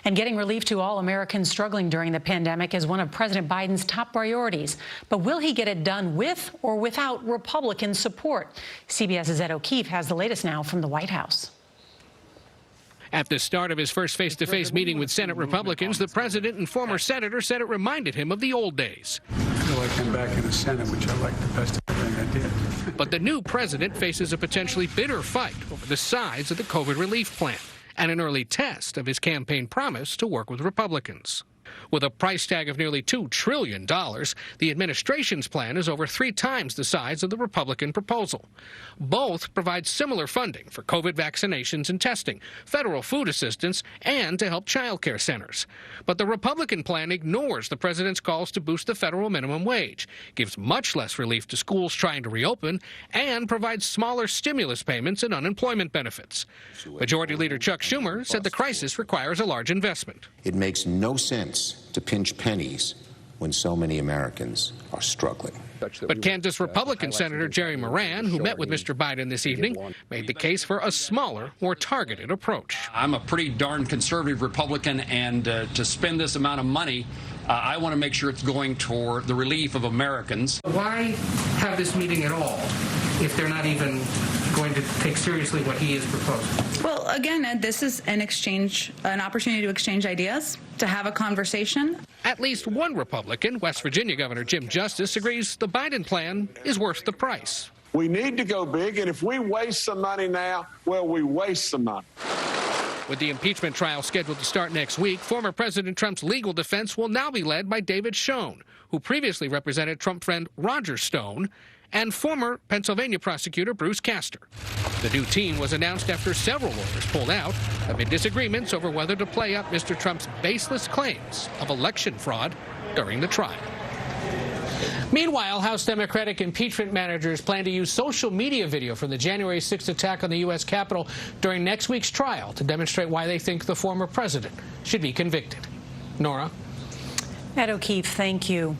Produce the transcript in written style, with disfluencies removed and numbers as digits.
And getting relief to all Americans struggling during the pandemic is one of President Biden's top priorities. But will he get it done with or without Republican support? CBS's Ed O'Keefe has the latest now from the White House. At the start of his first face-to-face meeting with Senate Republicans, the president and former senator said it reminded him of the old days. I feel like I'm back in the Senate, which I like the best of everything I did. But the new president faces a potentially bitter fight over the size of the COVID relief plan and an early test of his campaign promise to work with Republicans. With a price tag of nearly $2 trillion, the administration's plan is over 3 times the size of the Republican proposal. Both provide similar funding for COVID vaccinations and testing, federal food assistance, and to help child care centers. But the Republican plan ignores the president's calls to boost the federal minimum wage, gives much less relief to schools trying to reopen, and provides smaller stimulus payments and unemployment benefits. Majority Leader Chuck Schumer said the crisis requires a large investment. It makes no sense to pinch pennies when so many Americans are struggling. But Kansas Republican Senator Jerry Moran, who met with Mr. Biden this evening, made the case for a smaller, more targeted approach. I'm a pretty darn conservative Republican, and to spend this amount of money, I want to make sure it's going toward the relief of Americans. Why have this meeting at all if they're not even going to take seriously what he is proposing? Well, again, Ed, this is an opportunity to exchange ideas, to have a conversation. At least one Republican, West Virginia Governor Jim Justice, agrees the Biden plan is worth the price. We need to go big, and if we waste some money now, well, we waste some money. With the impeachment trial scheduled to start next week, former President Trump's legal defense will now be led by David Schoen, who previously represented Trump friend Roger Stone, and former Pennsylvania prosecutor Bruce Castor. The new team was announced after several lawyers pulled out amid disagreements over whether to play up Mr. Trump's baseless claims of election fraud during the trial. Meanwhile, House Democratic impeachment managers plan to use social media video from the January 6th attack on the U.S. Capitol during next week's trial to demonstrate why they think the former president should be convicted. Nora? Ed O'Keefe, thank you.